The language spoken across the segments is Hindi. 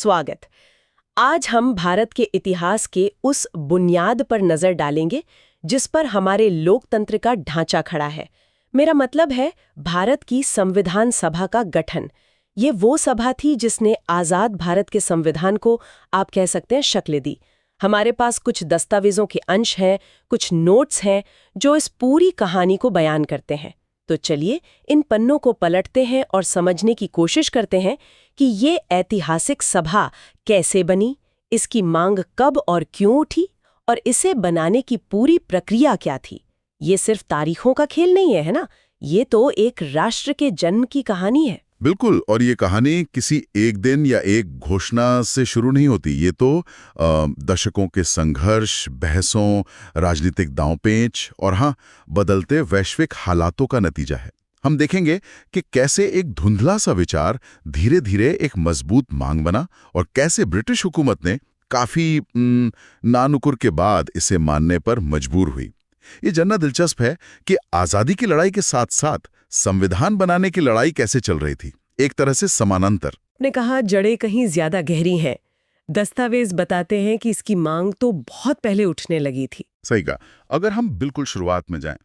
स्वागत। आज हम भारत के इतिहास के उस बुनियाद पर नजर डालेंगे जिस पर हमारे लोकतंत्र का ढांचा खड़ा है। मेरा मतलब है भारत की संविधान सभा का गठन। ये वो सभा थी जिसने आजाद भारत के संविधान को आप कह सकते हैं शक्ल दी। हमारे पास कुछ दस्तावेजों के अंश हैं, कुछ नोट्स हैं जो इस पूरी कहानी को बयान करते हैं। तो चलिए इन पन्नों को पलटते हैं और समझने की कोशिश करते हैं कि ये ऐतिहासिक सभा कैसे बनी, इसकी मांग कब और क्यों उठी और इसे बनाने की पूरी प्रक्रिया क्या थी। ये सिर्फ तारीखों का खेल नहीं है ना, ये तो एक राष्ट्र के जन्म की कहानी है। बिल्कुल, और ये कहानी किसी एक दिन या एक घोषणा से शुरू नहीं होती। ये तो दशकों के संघर्ष, बहसों, राजनीतिक दांवपेच और हाँ, बदलते वैश्विक हालातों का नतीजा है। हम देखेंगे कि कैसे एक धुंधला सा विचार धीरे धीरे एक मजबूत मांग बना और कैसे ब्रिटिश हुकूमत ने काफी नानुकुर के बाद इसे मानने पर मजबूर हुई। ये जानना दिलचस्प है कि आजादी की लड़ाई के साथ साथ संविधान बनाने की लड़ाई कैसे चल रही थी, एक तरह से समानांतर। ने कहा जड़ें कहीं ज्यादा गहरी हैं। दस्तावेज बताते हैं कि इसकी मांग तो बहुत पहले उठने लगी थी। सही कहा। अगर हम बिल्कुल शुरुआत में जाएं,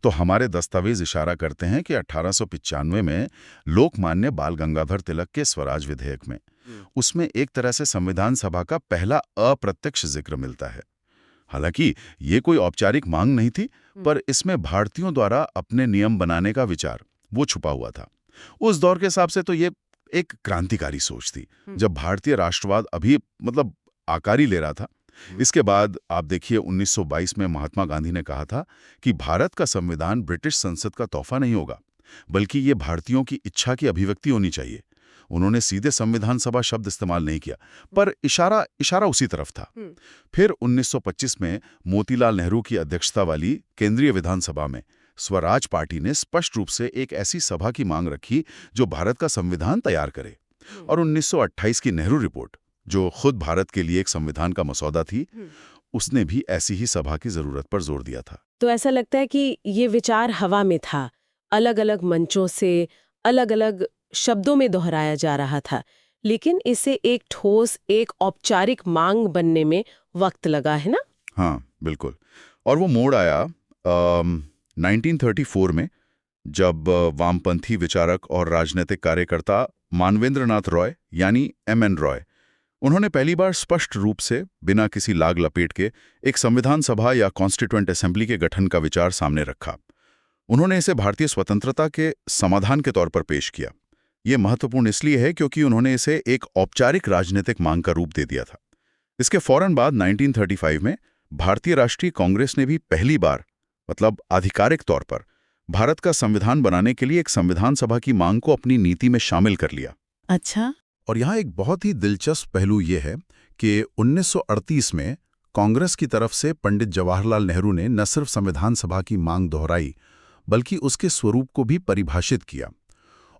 तो हमारे दस्तावेज इशारा करते हैं कि 1895 में लोकमान्य बाल गंगाधर तिलक के स्वराज विधेयक में उसमें एक तरह से संविधान सभा का पहला अप्रत्यक्ष जिक्र मिलता है। हालांकि ये कोई औपचारिक मांग नहीं थी, पर इसमें भारतीयों द्वारा अपने नियम बनाने का विचार वो छुपा हुआ था। उस दौर के हिसाब से तो ये एक क्रांतिकारी सोच थी, जब भारतीय राष्ट्रवाद अभी आकारी ले रहा था। इसके बाद आप देखिए 1922 में महात्मा गांधी ने कहा था कि भारत का संविधान ब्रिटिश संसद का तोहफा नहीं होगा, बल्कि ये भारतीयों की इच्छा की अभिव्यक्ति होनी चाहिए। उन्होंने सीधे संविधान सभा शब्द इस्तेमाल नहीं किया, पर इशारा उसी तरफ था। फिर 1925 में मोतीलाल नेहरू की अध्यक्षता वाली केंद्रीय विधानसभा में स्वराज पार्टी ने स्पष्ट रूप से एक ऐसी सभा की मांग रखी जो भारत का संविधान तैयार करे। और 1928 की नेहरू रिपोर्ट, जो खुद भारत के लिए एक संविधान का मसौदा थी, उसने भी ऐसी ही सभा की जरूरत पर जोर दिया था। तो ऐसा लगता है कि ये विचार हवा में था, अलग अलग मंचों से अलग अलग शब्दों में दोहराया जा रहा था, लेकिन इसे एक ठोस, एक औपचारिक मांग बनने में वक्त लगा, है ना? हाँ, बिल्कुल। और वो मोड़ आया 1934 में, जब वामपंथी विचारक और राजनीतिक कार्यकर्ता मानवेंद्र नाथ रॉय यानी MN रॉय, उन्होंने पहली बार स्पष्ट रूप से बिना किसी लाग लपेट के एक संविधान सभा या कॉन्स्टिट्यूएंट असेंबली के गठन का विचार सामने रखा। उन्होंने इसे भारतीय स्वतंत्रता के समाधान के तौर पर पेश किया। ये महत्वपूर्ण इसलिए है क्योंकि उन्होंने इसे एक औपचारिक राजनीतिक मांग का रूप दे दिया था। इसके फौरन बाद 1935 में भारतीय राष्ट्रीय कांग्रेस ने भी पहली बार आधिकारिक तौर पर भारत का संविधान बनाने के लिए एक संविधान सभा की मांग को अपनी नीति में शामिल कर लिया। अच्छा। और यहाँ एक बहुत ही दिलचस्प पहलू ये है कि 1938 में कांग्रेस की तरफ से पंडित जवाहरलाल नेहरू ने न सिर्फ संविधान सभा की मांग दोहराई, बल्कि उसके स्वरूप को भी परिभाषित किया।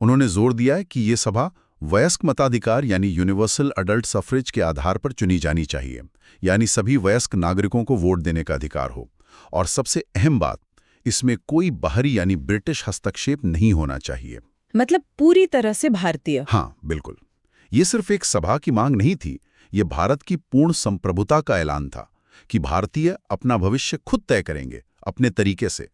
उन्होंने जोर दिया कि ये सभा वयस्क मताधिकार यानी यूनिवर्सल अडल्ट सफरेज के आधार पर चुनी जानी चाहिए, यानी सभी वयस्क नागरिकों को वोट देने का अधिकार हो। और सबसे अहम बात, इसमें कोई बाहरी यानी ब्रिटिश हस्तक्षेप नहीं होना चाहिए। मतलब पूरी तरह से भारतीय। हाँ, बिल्कुल। ये सिर्फ एक सभा की मांग नहीं थी, ये भारत की पूर्ण संप्रभुता का ऐलान था कि भारतीय अपना भविष्य खुद तय करेंगे अपने तरीके से।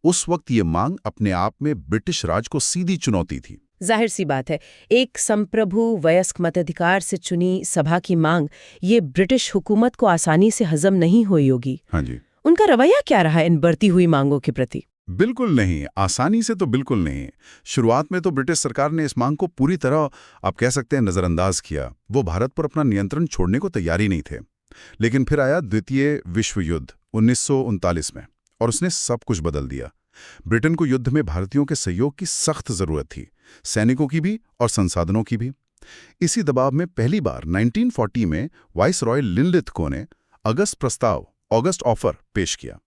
उस वक्त ये मांग अपने आप में ब्रिटिश राज को सीधी चुनौती थी। जाहिर सी बात है, एक संप्रभु वयस्क मताधिकार से चुनी सभा की मांग ये ब्रिटिश हुकूमत को आसानी से हजम नहीं हुई होगी। हाँ जी। उनका रवैया क्या रहा इन बढ़ती हुई मांगों के प्रति? बिल्कुल नहीं, आसानी से तो बिल्कुल नहीं। शुरुआत में तो ब्रिटिश सरकार ने इस मांग को पूरी तरह आप कह सकते हैं नजरअंदाज किया। वो भारत पर अपना नियंत्रण छोड़ने को तैयार ही नहीं थे। लेकिन फिर आया द्वितीय विश्व युद्ध 1939 में, और उसने सब कुछ बदल दिया। ब्रिटेन को युद्ध में भारतीयों के सहयोग की सख्त जरूरत थी, सैनिकों की भी और संसाधनों की भी। इसी दबाव में पहली बार 1940 में वाइसरॉय लिनलिथगो ने ऑगस्ट ऑफर पेश किया।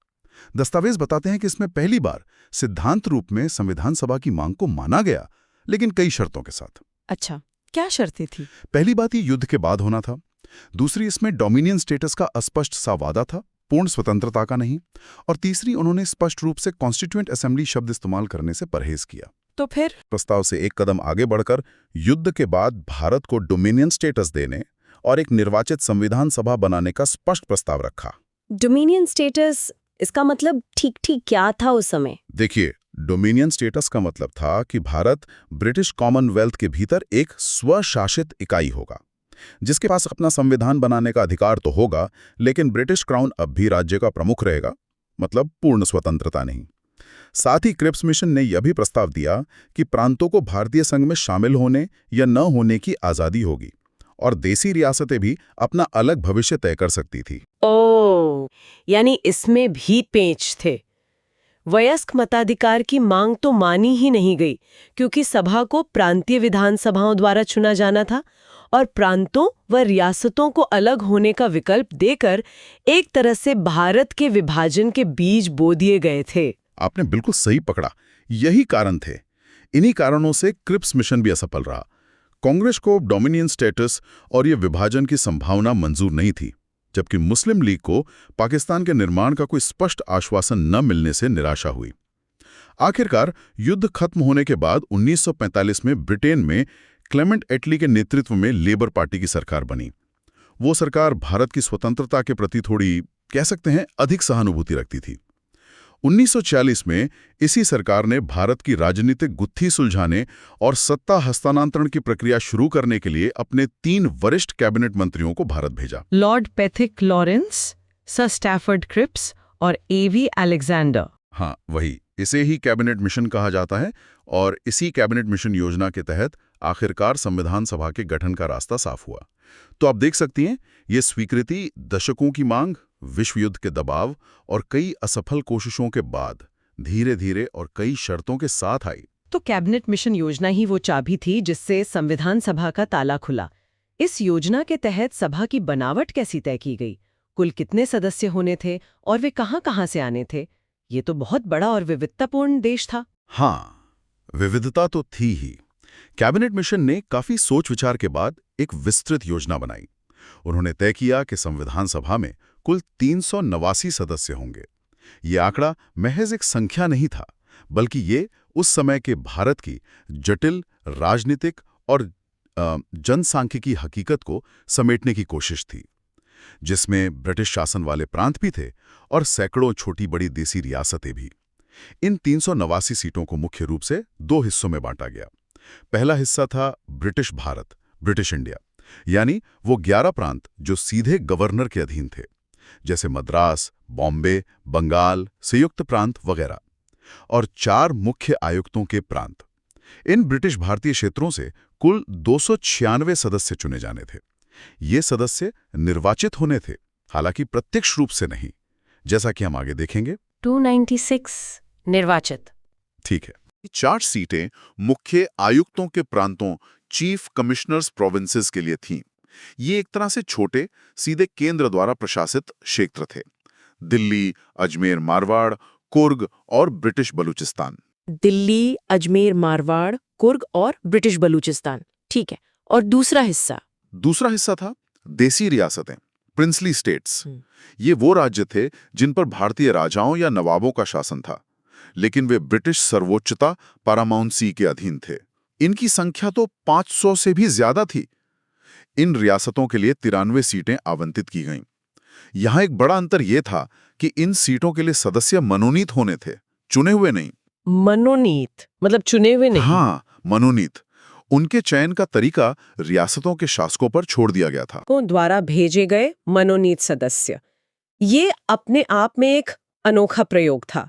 दस्तावेज बताते हैं कि इसमें पहली बार सिद्धांत रूप में संविधान सभा की मांग को माना गया, लेकिन कई शर्तों के साथ। अच्छा, क्या शर्तें थी? पहली बात, ये युद्ध के बाद होना था। दूसरी, इसमें डोमिनियन स्टेटस का अस्पष्ट सा वादा था, पूर्ण स्वतंत्रता का नहीं। और तीसरी, उन्होंने स्पष्ट रूप से कॉन्स्टिट्यूएंट असेंबली शब्द इस्तेमाल करने से परहेज किया। तो फिर प्रस्ताव से एक कदम आगे बढ़कर युद्ध के बाद भारत को डोमिनियन स्टेटस देने और एक निर्वाचित संविधान सभा बनाने का स्पष्ट प्रस्ताव रखा। डोमिनियन स्टेटस, इसका मतलब ठीक ठीक क्या था उस समय? देखिए, डोमिनियन स्टेटस का मतलब था कि भारत ब्रिटिश कॉमनवेल्थ के भीतर एक स्वशासित इकाई होगा, जिसके पास अपना संविधान बनाने का अधिकार तो होगा, लेकिन ब्रिटिश क्राउन अब भी राज्य का प्रमुख रहेगा, मतलब पूर्ण स्वतंत्रता नहीं। साथ ही क्रिप्स मिशन ने यह भी प्रस्ताव दिया कि प्रांतों को भारतीय संघ में शामिल होने या न होने की आज़ादी होगी और देसी रियासतें भी अपना अलग भविष्य तय कर सकती थी। ओह, यानी इसमें भी पेंच थे। वयस्क मताधिकार की मांग तो मानी ही नहीं गई, क्योंकि सभा को प्रांतीय विधानसभाओं द्वारा चुना जाना था और प्रांतों व रियासतों को अलग होने का विकल्प देकर एक तरह से भारत के विभाजन के बीज बो दिए गए थे। आपने बिल्कुल सही पकड़ा, यही कारण थे। इन्हीं कारणों से क्रिप्स मिशन भी असफल रहा। कांग्रेस को डोमिनियन स्टेटस और ये विभाजन की संभावना मंजूर नहीं थी, जबकि मुस्लिम लीग को पाकिस्तान के निर्माण का कोई स्पष्ट आश्वासन न मिलने से निराशा हुई। आखिरकार युद्ध खत्म होने के बाद 1945 में ब्रिटेन में क्लेमेंट एटली के नेतृत्व में लेबर पार्टी की सरकार बनी। वो सरकार भारत की स्वतंत्रता के प्रति थोड़ी, कह सकते हैं, अधिक सहानुभूति रखती थी। 1940 में इसी सरकार ने भारत की राजनीतिक गुत्थी सुलझाने और सत्ता हस्तांतरण की प्रक्रिया शुरू करने के लिए अपने 3 वरिष्ठ कैबिनेट मंत्रियों को भारत भेजा। Lord Pethick Lawrence, Sir Stafford Cripps और एवी अलेक्जेंडर। हाँ, वही। इसे ही कैबिनेट मिशन कहा जाता है और इसी कैबिनेट मिशन योजना के तहत आखिरकार संविधान सभा के गठन का रास्ता साफ हुआ। तो आप देख सकती हैं, ये स्वीकृति दशकों की मांग, विश्व युद्ध के दबाव और कई असफल कोशिशों के बाद धीरे धीरे और कई शर्तों के साथ आई। तो कैबिनेट मिशन योजना ही वो चाबी थी जिससे संविधान सभा का ताला खुला। इस योजना के तहत सभा की बनावट कैसी तय की गई, कुल कितने सदस्य होने थे और वे कहां-कहां से आने थे? ये तो बहुत बड़ा और विविधतापूर्ण देश था। हाँ, विविधता तो थी ही। कैबिनेट मिशन ने काफी सोच विचार के बाद एक विस्तृत योजना बनाई। उन्होंने तय किया कि संविधान सभा में कुल 389 सदस्य होंगे। ये आंकड़ा महज एक संख्या नहीं था, बल्कि ये उस समय के भारत की जटिल राजनीतिक और जनसांख्यिकी हकीकत को समेटने की कोशिश थी, जिसमें ब्रिटिश शासन वाले प्रांत भी थे और सैकड़ों छोटी बड़ी देसी रियासतें भी। इन 389 सीटों को मुख्य रूप से 2 हिस्सों में बांटा गया। पहला हिस्सा था ब्रिटिश भारत, ब्रिटिश इंडिया, यानी वो 11 प्रांत जो सीधे गवर्नर के अधीन थे, जैसे मद्रास, बॉम्बे, बंगाल, संयुक्त प्रांत वगैरह, और 4 मुख्य आयुक्तों के प्रांत। इन ब्रिटिश भारतीय क्षेत्रों से कुल 296 सदस्य चुने जाने थे। ये सदस्य निर्वाचित होने थे, हालांकि प्रत्यक्ष रूप से नहीं, जैसा कि हम आगे देखेंगे। 296 निर्वाचित। ठीक है। 4 सीटें मुख्य आयुक्तों के प्रांतों, चीफ कमिश्नर्स प्रोविंसेस के लिए थीं। ये एक तरह से छोटे, सीधे केंद्र द्वारा प्रशासित क्षेत्र थे। दिल्ली, अजमेर, मारवाड़, कुर्ग और ब्रिटिश बलूचिस्तान। दिल्ली, अजमेर, मारवाड़, कुर्ग और ब्रिटिश बलूचिस्तान। ठीक है। और दूसरा हिस्सा था देसी रियासतें, प्रिंसली स्टेट्स। ये वो राज्य थे जिन पर भारतीय राजाओं या नवाबों का शासन था, लेकिन वे ब्रिटिश सर्वोच्चता पैरामाउंट सी के अधीन थे। इनकी संख्या तो 500 से भी ज्यादा थी। इन रियासतों के लिए 93 सीटें आवंटित की गईं। यहां एक बड़ा अंतर यह था कि इन सीटों के लिए सदस्य मनोनीत होने थे, चुने हुए नहीं। मनोनीत मतलब चुने हुए नहीं? हाँ, मनोनीत। उनके चयन का तरीका रियासतों के शासकों पर छोड़ दिया गया था। को द्वारा भेजे गए मनोनीत सदस्य। ये अपने आप में एक अनोखा प्रयोग था।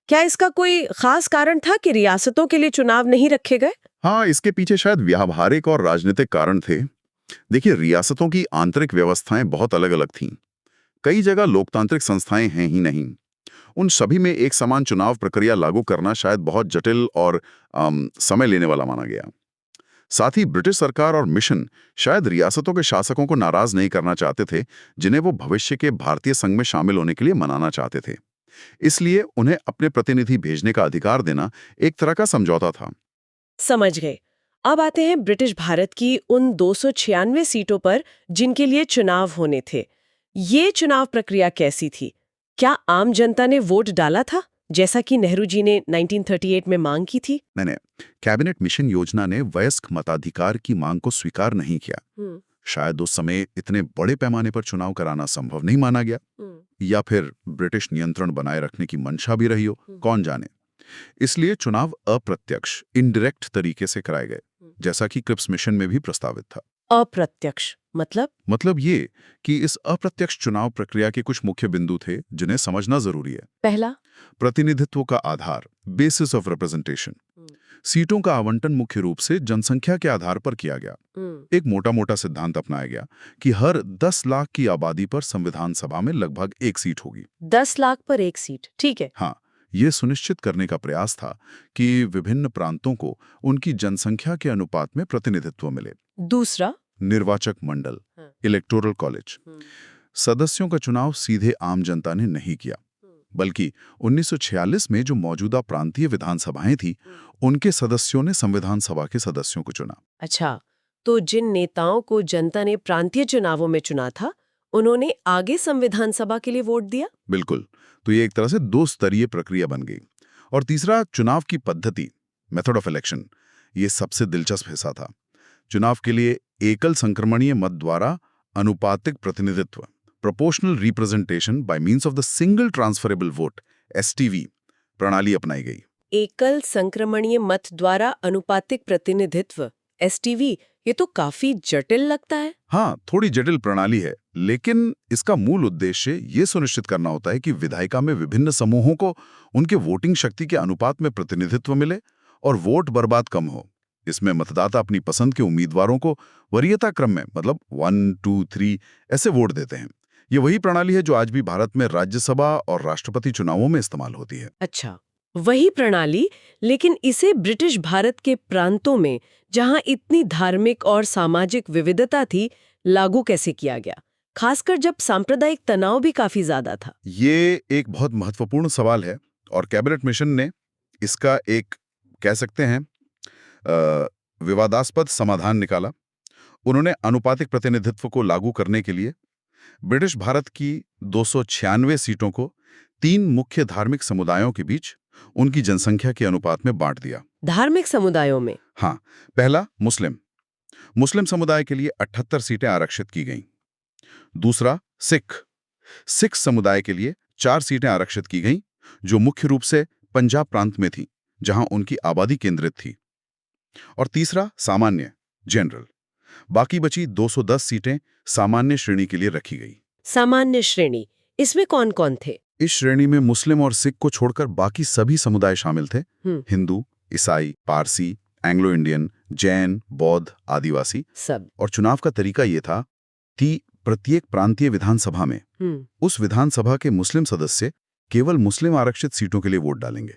क्या इसका कोई खास कारण था कि रियासतों के लिए चुनाव नहीं रखे गए? हाँ, इसके पीछे शायद व्यावहारिक और राजनीतिक कारण थे। देखिए, रियासतों की आंतरिक व्यवस्थाएं बहुत अलग-अलग थीं। कई जगह लोकतांत्रिक संस्थाएं हैं ही नहीं। उन सभी में एक समान चुनाव प्रक्रिया लागू करना शायद बहुत जटिल और समय लेने वाला माना गया। साथ ही ब्रिटिश सरकार और मिशन शायद रियासतों के शासकों को नाराज नहीं करना चाहते थे, जिन्हें वो भविष्य के भारतीय संघ में शामिल होने के लिए मनाना चाहते थे। इसलिए उन्हें अपने प्रतिनिधि भेजने का अधिकार देना एक तरह का समझौता था। समझ गए। अब आते हैं ब्रिटिश भारत की उन 296 सीटों पर जिनके लिए चुनाव होने थे। ये चुनाव प्रक्रिया कैसी थी? क्या आम जनता ने वोट डाला था, जैसा कि नेहरू जी ने 1938 में मांग की थी। मैंने कैबिनेट मिशन योजना ने वयस्क मताधिकार की मांग को स्वीकार नहीं किया। शायद उस समय इतने बड़े पैमाने पर चुनाव कराना संभव नहीं माना गया, या फिर ब्रिटिश नियंत्रण बनाए रखने की मंशा भी रही हो, कौन जाने। इसलिए चुनाव अप्रत्यक्ष, इनडायरेक्ट तरीके से कराए गए, जैसा कि क्रिप्स मिशन में भी प्रस्तावित था। अप्रत्यक्ष मतलब ये कि इस अप्रत्यक्ष चुनाव प्रक्रिया के कुछ मुख्य बिंदु थे जिन्हें समझना जरूरी है। पहला, प्रतिनिधित्व का आधार, बेसिस ऑफ रिप्रेजेंटेशन। सीटों का आवंटन मुख्य रूप से जनसंख्या के आधार पर किया गया। एक मोटा सिद्धांत अपनाया गया कि हर 10 लाख की आबादी पर संविधान सभा में लगभग एक सीट होगी। 10 लाख पर एक सीट, ठीक है। हाँ, ये सुनिश्चित करने का प्रयास था कि विभिन्न प्रांतों को उनकी जनसंख्या के अनुपात में प्रतिनिधित्व मिले। दूसरा, निर्वाचक मंडल, इलेक्टोरल कॉलेज। सदस्यों का चुनाव सीधे आम जनता ने नहीं किया, बल्कि 1946 में जो मौजूदा प्रांतीय विधानसभाएं थी, उनके सदस्यों ने संविधान सभा के सदस्यों को चुना। अच्छा, तो जिन नेताओं को जनता ने प्रांतीय चुनावों में चुना था, उन्होंने आगे संविधान सभा के लिए वोट दिया? बिल्कुल। तो ये एक तरह से 2 स्तरीय प्रक्रिया बन गई। और तीसरा, चुनाव की पद्धति, मेथड ऑफ इलेक्शन। ये सबसे दिलचस्प हिस्सा था। चुनाव के लिए एकल संक्रमणीय मत द्वारा अनुपातिक प्रतिनिधित्व, proportional representation by means of the single transferable vote, STV प्रणाली अपनाई गई। एकल संक्रमणीय मत द्वारा अनुपातिक प्रतिनिधित्व, एसटीवी, ये तो काफी जटिल लगता है। हाँ, थोड़ी जटिल प्रणाली है, लेकिन इसका मूल उद्देश्य ये सुनिश्चित करना होता है कि विधायिका में विभिन्न समूहों को उनके वोटिंग शक्ति के अनुपात में प्रतिनिधित्व मिले और वोट बर्बाद कम हो। इसमें मतदाता अपनी पसंद के उम्मीदवारों को वरीयता क्रम में, मतलब 1, 2, 3 ऐसे वोट देते हैं। ये वही प्रणाली है जो आज भी भारत में राज्यसभा और राष्ट्रपति चुनावों में इस्तेमाल होती है। अच्छा, वही प्रणाली, लेकिन इसे ब्रिटिश भारत के प्रांतों में, जहां इतनी धार्मिक और सामाजिक विविधता थी, लागू कैसे किया गया, खासकर जब सांप्रदायिक तनाव भी काफी ज्यादा था? ये एक बहुत महत्वपूर्ण सवाल है और कैबिनेट मिशन ने इसका एक, कह सकते हैं, विवादास्पद समाधान निकाला। उन्होंने अनुपातिक प्रतिनिधित्व को लागू करने के लिए ब्रिटिश भारत की 296 सीटों को 3 मुख्य धार्मिक समुदायों के बीच उनकी जनसंख्या के अनुपात में बांट दिया। धार्मिक समुदायों में? हाँ, पहला मुस्लिम समुदाय के लिए 78 सीटें आरक्षित की गईं। दूसरा, सिख समुदाय के लिए 4 सीटें आरक्षित की गईं, जो मुख्य रूप से पंजाब प्रांत में थी, जहां उनकी आबादी केंद्रित थी। और तीसरा, सामान्य, जनरल। बाकी बची 210 सीटें सामान्य श्रेणी के लिए रखी गई। सामान्य श्रेणी, इसमें कौन कौन थे? इस श्रेणी में मुस्लिम और सिख को छोड़कर बाकी सभी समुदाय शामिल थे। हिंदू, ईसाई, पारसी, एंग्लो इंडियन, जैन, बौद्ध, आदिवासी सब। और चुनाव का तरीका ये था कि प्रत्येक प्रांतीय विधानसभा में उस विधानसभा के मुस्लिम सदस्य केवल मुस्लिम आरक्षित सीटों के लिए वोट डालेंगे,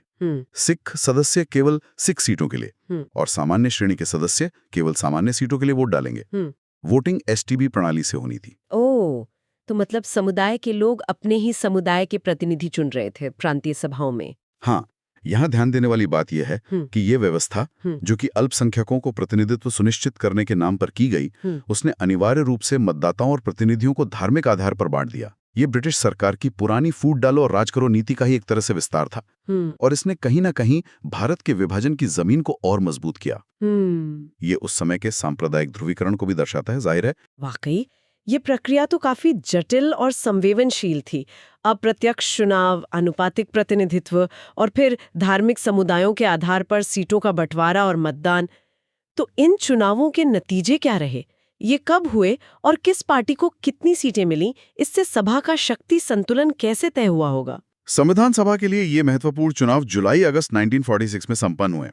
सिख सदस्य केवल सिख सीटों के लिए, और सामान्य श्रेणी के सदस्य केवल सामान्य सीटों के लिए वोट डालेंगे। वोटिंग एसटीबी प्रणाली से होनी थी। ओह, तो मतलब समुदाय के लोग अपने ही समुदाय के प्रतिनिधि चुन रहे थे प्रांतीय सभाओं में। हाँ, यहाँ ध्यान देने वाली बात यह है कि ये व्यवस्था, जो कि अल्पसंख्यकों को प्रतिनिधित्व सुनिश्चित करने के नाम पर की गई, उसने अनिवार्य रूप से मतदाताओं और प्रतिनिधियों को धार्मिक आधार पर बांट दिया। ये ब्रिटिश सरकार की पुरानी फूट डालो और राज करो नीति का ही एक तरह से विस्तार था, और इसने कहीं ना कहीं भारत के विभाजन की जमीन को और मजबूत किया। ये उस समय के सांप्रदायिक ध्रुवीकरण को भी दर्शाता है, जाहिर है। वाकई ये प्रक्रिया तो काफी जटिल और संवेदनशील थी। अप्रत्यक्ष चुनाव, अनुपातिक प्रतिनिधित्व और फिर धार्मिक समुदायों के आधार पर सीटों का बंटवारा और मतदान। तो इन चुनावों के नतीजे क्या रहे? ये कब हुए और किस पार्टी को कितनी सीटें मिली? इससे सभा का शक्ति संतुलन कैसे तय हुआ होगा? संविधान सभा के लिए ये महत्वपूर्ण चुनाव जुलाई-अगस्त 1946 में संपन्न हुए।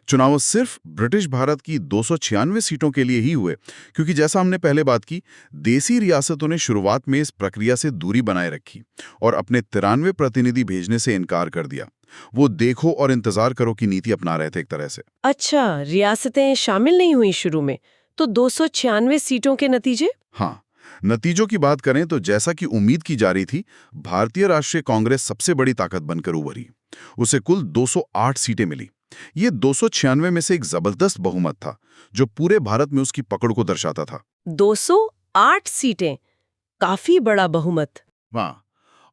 चुनाव सिर्फ ब्रिटिश भारत की 296 सीटों के लिए ही हुए, क्योंकि जैसा हमने पहले बात की, देसी रियासतों ने शुरुआत में इस प्रक्रिया से दूरी बनाए रखी और अपने 93 प्रतिनिधि भेजने से इनकार कर दिया। वो देखो और इंतजार करो की नीति अपना रहे थे एक तरह से। अच्छा, रियासतें शामिल नहीं हुई शुरू में, तो 296 सीटों के नतीजे? हाँ, नतीजों की बात करें तो जैसा कि उम्मीद की जा रही थी, भारतीय राष्ट्रीय कांग्रेस सबसे बड़ी ताकत बनकर उभरी। उसे कुल 208 सीटें मिली। ये 296 में से एक जबरदस्त बहुमत था, जो पूरे भारत में उसकी पकड़ को दर्शाता था। 208 सीटें, काफी बड़ा बहुमत। हाँ,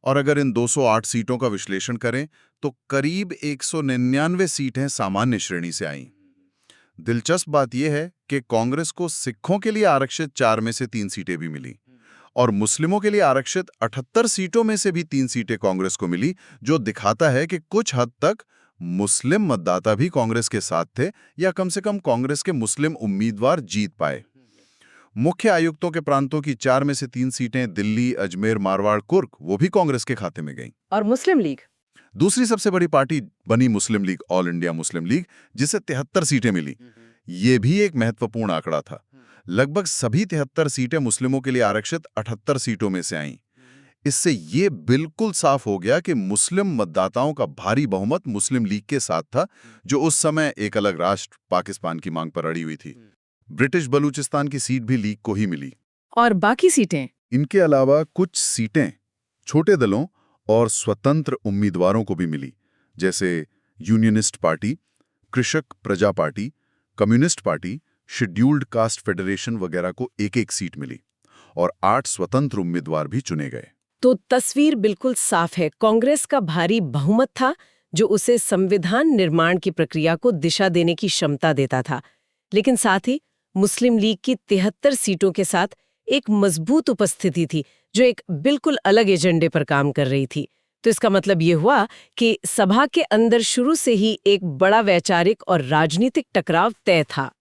और अगर इन 208 सीटों का विश्लेषण करें तो करीब 199 सीटें सामान्य श्रेणी से आईं। दिलचस्प बात यह है कि कांग्रेस को सिखों के लिए आरक्षित 4 में से 3 सीटें भी मिली और मुस्लिमों के लिए आरक्षित 78 सीटों में से भी 3 सीटें कांग्रेस को मिली, जो दिखाता है कि कुछ हद तक मुस्लिम मतदाता भी कांग्रेस के साथ थे या कम से कम कांग्रेस के मुस्लिम उम्मीदवार जीत पाए। मुख्य आयुक्तों के प्रांतों की 4 में से 3 सीटें दिल्ली, अजमेर, मारवाड़, कुर्ग वो भी कांग्रेस के खाते में गईं। और मुस्लिम लीग? दूसरी सबसे बड़ी पार्टी बनी मुस्लिम लीग, ऑल इंडिया मुस्लिम लीग, जिसे 73 सीटें मिली। ये भी एक महत्वपूर्ण आंकड़ा था। लगभग सभी 73 सीटें मुस्लिमों के लिए आरक्षित 78 सीटों में से आईं। इससे ये बिल्कुल साफ हो गया कि मुस्लिम मतदाताओं का भारी बहुमत मुस्लिम लीग के साथ था, जो उस समय एक अलग राष्ट्र पाकिस्तान की मांग पर अड़ी हुई थी। ब्रिटिश बलूचिस्तान की सीट भी लीग को ही मिली। और बाकी सीटें? इनके अलावा कुछ सीटें छोटे दलों और स्वतंत्र उम्मीदवारों को भी मिली, जैसे यूनियनिस्ट पार्टी, कृषक प्रजा party, communist party, scheduled caste federation वगैरह को एक-एक सीट मिली और 8 स्वतंत्र उम्मीदवार भी चुने गए। तो तस्वीर बिल्कुल साफ है। कांग्रेस का भारी बहुमत था जो उसे संविधान निर्माण की प्रक्रिया को दिशा देने की क्षमता देता था, लेकिन साथ ही मुस्लिम लीग की 73 सीटों के साथ एक मजबूत उपस्थिति थी जो एक बिल्कुल अलग एजेंडे पर काम कर रही थी। तो इसका मतलब ये हुआ कि सभा के अंदर शुरू से ही एक बड़ा वैचारिक और राजनीतिक टकराव तय था।